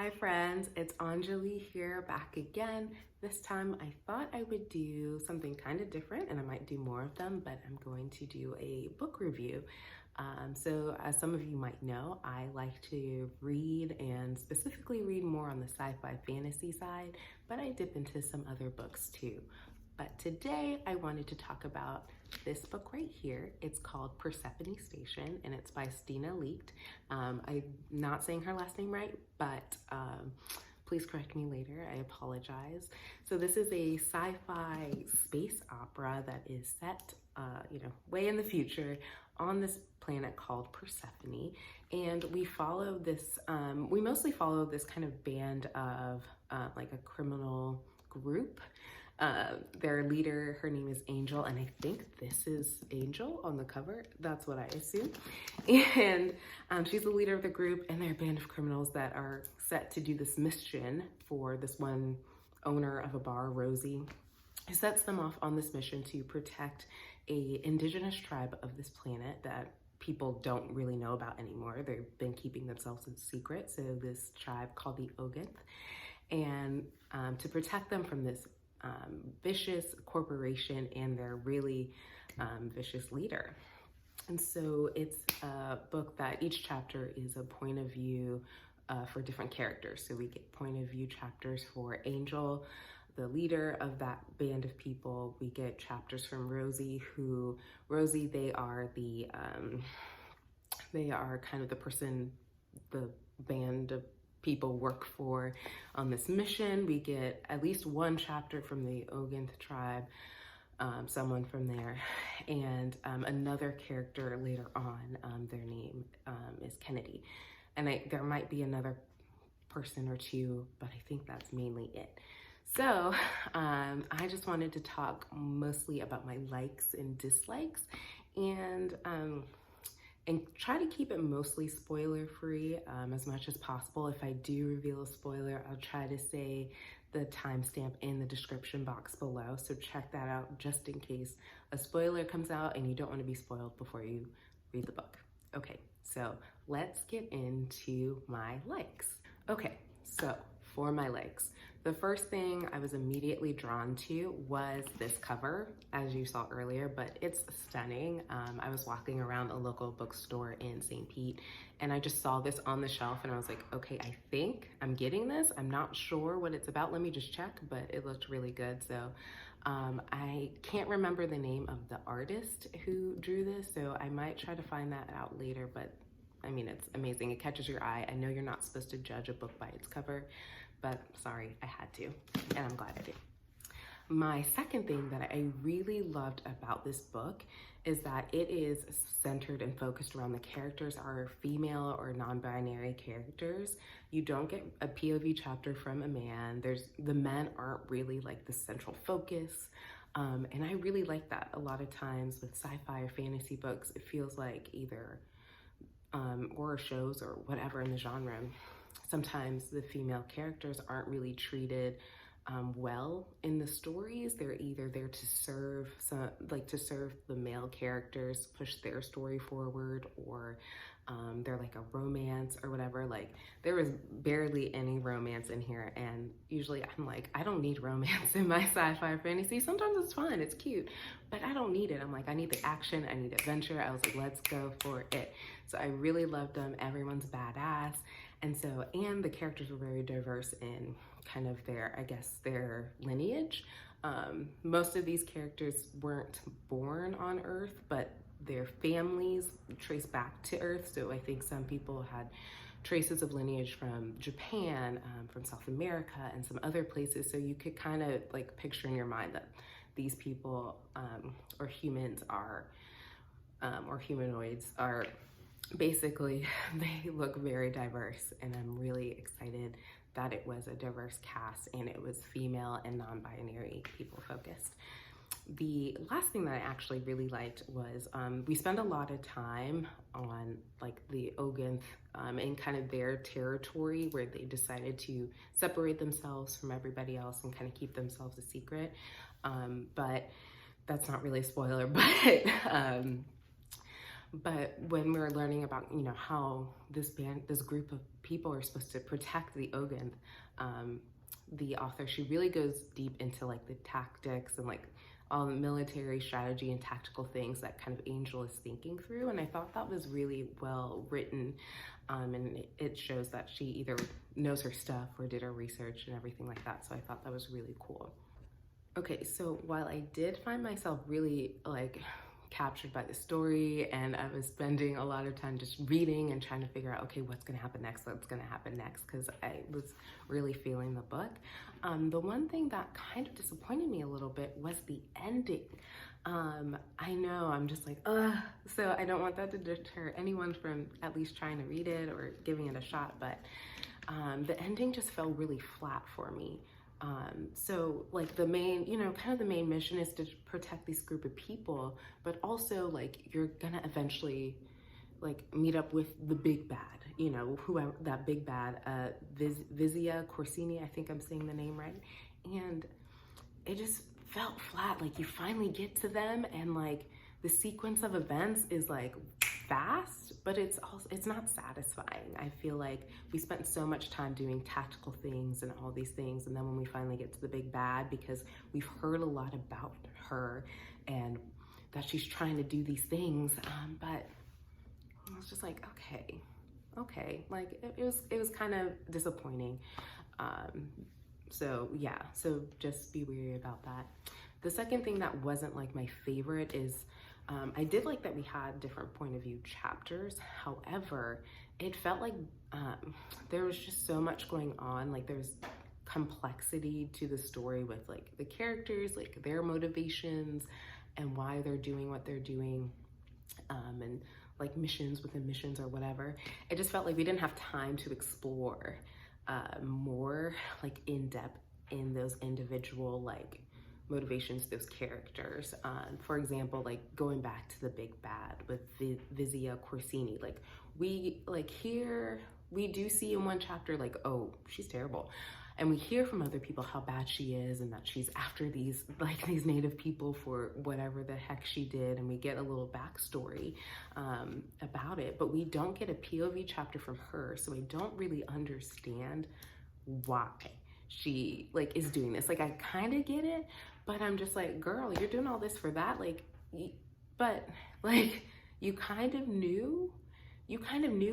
Hi friends, it's Anjali here back again. This time I thought I would do something kind of different and I might do more of them, but I'm going to do a book review. So as some of you might know, I like to read and specifically read more on the sci-fi fantasy side, but I dip into some other books too. But today I wanted to talk about this book right here. It's called Persephone Station and it's by Stina Licht. I'm not saying her last name right, but please correct me later, I apologize. So this is a sci-fi space opera that is set, way in the future on this planet called Persephone. And we follow this, we mostly follow this kind of band of like a criminal group. Their leader, her name is Angel, and I think this is Angel on the cover. That's what I assume. And she's the leader of the group, and they're a band of criminals that are set to do this mission for this one owner of a bar, Rosie, who sets them off on this mission to protect a indigenous tribe of this planet that people don't really know about anymore. They've been keeping themselves a secret. So this tribe called the Oganth, and to protect them from this vicious corporation and their really vicious leader. And so it's a book that each chapter is a point of view for different characters. So we get point of view chapters for Angel, the leader of that band of people. We get chapters from Rosie, they are kind of the person the band of people work for on this mission. We get at least one chapter from the Oganth tribe, someone from there, and another character later on. Their name is Kennedy, and there might be another person or two, but I think that's mainly it. So I just wanted to talk mostly about my likes and dislikes, and try to keep it mostly spoiler free as much as possible. If I do reveal a spoiler, I'll try to say the timestamp in the description box below. So check that out just in case a spoiler comes out and you don't want to be spoiled before you read the book. Okay, so let's get into my likes. Okay, so for my likes, the first thing I was immediately drawn to was this cover, as you saw earlier, but it's stunning. I was walking around a local bookstore in St. Pete and I just saw this on the shelf and I was like, okay, I think I'm getting this. I'm not sure what it's about. Let me just check, but it looked really good. So I can't remember the name of the artist who drew this, so I might try to find that out later, but I mean, it's amazing. It catches your eye. I know you're not supposed to judge a book by its cover, but sorry, I had to, and I'm glad I did. My second thing that I really loved about this book is that it is centered and focused around the characters are female or non-binary characters. You don't get a POV chapter from a man. The men aren't really like the central focus. And I really like that. A lot of times with sci-fi or fantasy books, it feels like either horror shows or whatever in the genre, sometimes the female characters aren't really treated well in the stories. They're either there to serve the male characters, push their story forward, or they're like a romance or whatever. Like there was barely any romance in here, and usually I'm like, I don't need romance in my sci-fi fantasy. Sometimes it's fun, it's cute, but I don't need it. I'm like, I need the action, I need adventure. I was like, let's go for it. So I really loved them. Everyone's badass. And the characters were very diverse in kind of their lineage. Most of these characters weren't born on Earth, but their families trace back to Earth. So I think some people had traces of lineage from Japan, from South America, and some other places. So you could kind of like picture in your mind that these people or humans are, or humanoids are, basically, they look very diverse, and I'm really excited that it was a diverse cast and it was female and non-binary people focused. The last thing that I actually really liked was we spend a lot of time on like the Oganth and kind of their territory where they decided to separate themselves from everybody else and kind of keep themselves a secret. But that's not really a spoiler, but But when we're learning about, you know, how this group of people are supposed to protect the Oganth, the author, she really goes deep into like the tactics and like all the military strategy and tactical things that kind of Angel is thinking through. And I thought that was really well written. And it shows that she either knows her stuff or did her research and everything like that. So I thought that was really cool. Okay, so while I did find myself really like captured by the story, and I was spending a lot of time just reading and trying to figure out, okay, what's gonna happen next, because I was really feeling the book. The one thing that kind of disappointed me a little bit was the ending. I know, I'm just like, ugh, so I don't want that to deter anyone from at least trying to read it or giving it a shot, but the ending just fell really flat for me. So like the main, you know, kind of the main mission is to protect this group of people, but also like you're gonna eventually like meet up with the big bad, you know, whoever that big bad, Vizia Corsini, I think I'm saying the name right. And it just felt flat. Like you finally get to them and like the sequence of events is like fast, but it's not satisfying. I feel like we spent so much time doing tactical things and all these things, and then when we finally get to the big bad, because we've heard a lot about her and that she's trying to do these things, but I was just like, okay, like it was kind of disappointing. So yeah, so just be wary about that. The second thing that wasn't like my favorite is I did like that we had different point of view chapters. However, it felt like there was just so much going on. Like there's complexity to the story with like the characters, like their motivations and why they're doing what they're doing, and like missions within missions or whatever. It just felt like we didn't have time to explore more like in depth in those individual like motivations, those characters. For example, like going back to the big bad with Vizia Corsini, like we do see in one chapter like, oh, she's terrible, and we hear from other people how bad she is and that she's after these native people for whatever the heck she did, and we get a little backstory about it, but we don't get a POV chapter from her, so I don't really understand why she like is doing this. Like I kind of get it, but I'm just like, girl, you're doing all this for that, like, but like you kind of knew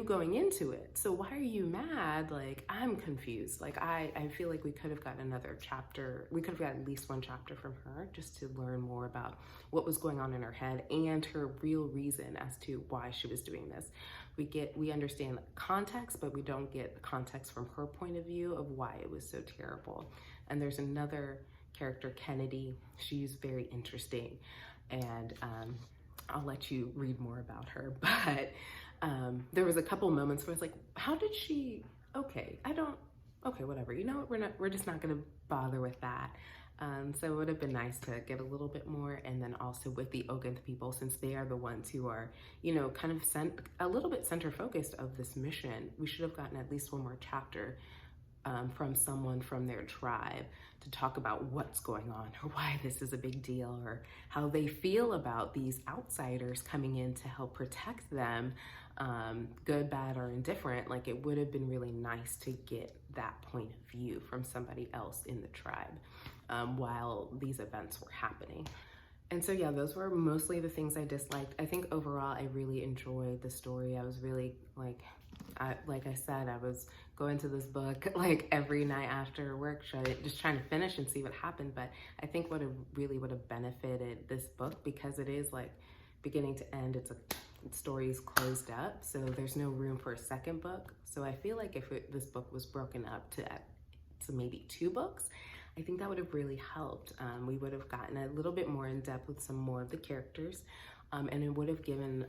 going into it, so why are you mad? Like I'm confused. Like I feel like we could have got another chapter, we could have got at least one chapter from her just to learn more about what was going on in her head and her real reason as to why she was doing this. We understand context, but we don't get the context from her point of view of why it was so terrible. And there's another character, Kennedy. She's very interesting, and I'll let you read more about her, but there was a couple moments where it's like, how did she, okay, whatever, you know what, we're just not gonna bother with that. So it would have been nice to get a little bit more, and then also with the Oganth people, since they are the ones who are, you know, kind of a little bit center focused of this mission, we should have gotten at least one more chapter from someone from their tribe to talk about what's going on or why this is a big deal or how they feel about these outsiders coming in to help protect them, good, bad, or indifferent. Like it would have been really nice to get that point of view from somebody else in the tribe while these events were happening. And so yeah, those were mostly the things I disliked. I think overall I really enjoyed the story. I was really like I said, I was going to this book like every night after work, just trying to finish and see what happened. But I think what it really would have benefited this book, because it is like beginning to end, the story is closed up, so there's no room for a second book. So I feel like if this book was broken up to maybe 2 books, I think that would have really helped. We would have gotten a little bit more in depth with some more of the characters, and it would have given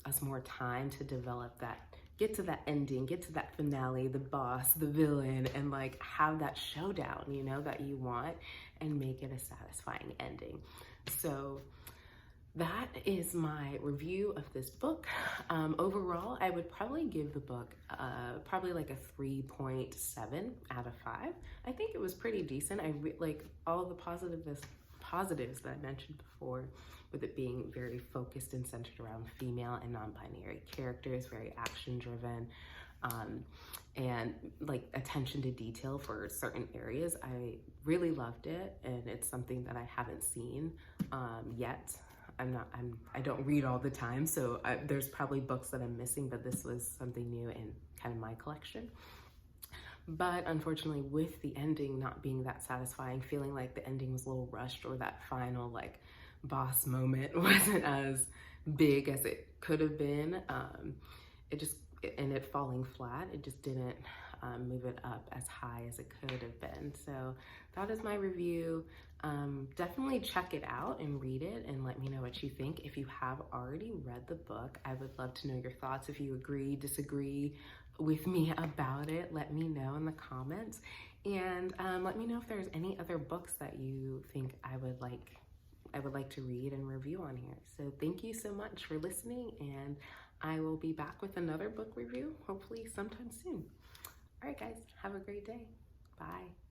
us more time to develop that, get to that ending, get to that finale, the boss, the villain, and like have that showdown, you know, that you want, and make it a satisfying ending. So that is my review of this book. Overall, I would probably give the book probably like a 3.7 out of 5. I think it was pretty decent. I like all the positives that I mentioned before, with it being very focused and centered around female and non-binary characters, very action-driven, and like attention to detail for certain areas. I really loved it, and it's something that I haven't seen yet. I don't read all the time, so there's probably books that I'm missing, but this was something new in kind of my collection. But unfortunately, with the ending not being that satisfying, feeling like the ending was a little rushed, or that final like boss moment wasn't as big as it could have been, and it falling flat, it just didn't move it up as high as it could have been. So that is my review. Definitely check it out and read it and let me know what you think. If you have already read the book, I would love to know your thoughts. If you agree, disagree with me about it, let me know in the comments. And let me know if there's any other books that you think I would like to read and review on here. So thank you so much for listening, and I will be back with another book review, hopefully sometime soon. All right, guys, have a great day. Bye.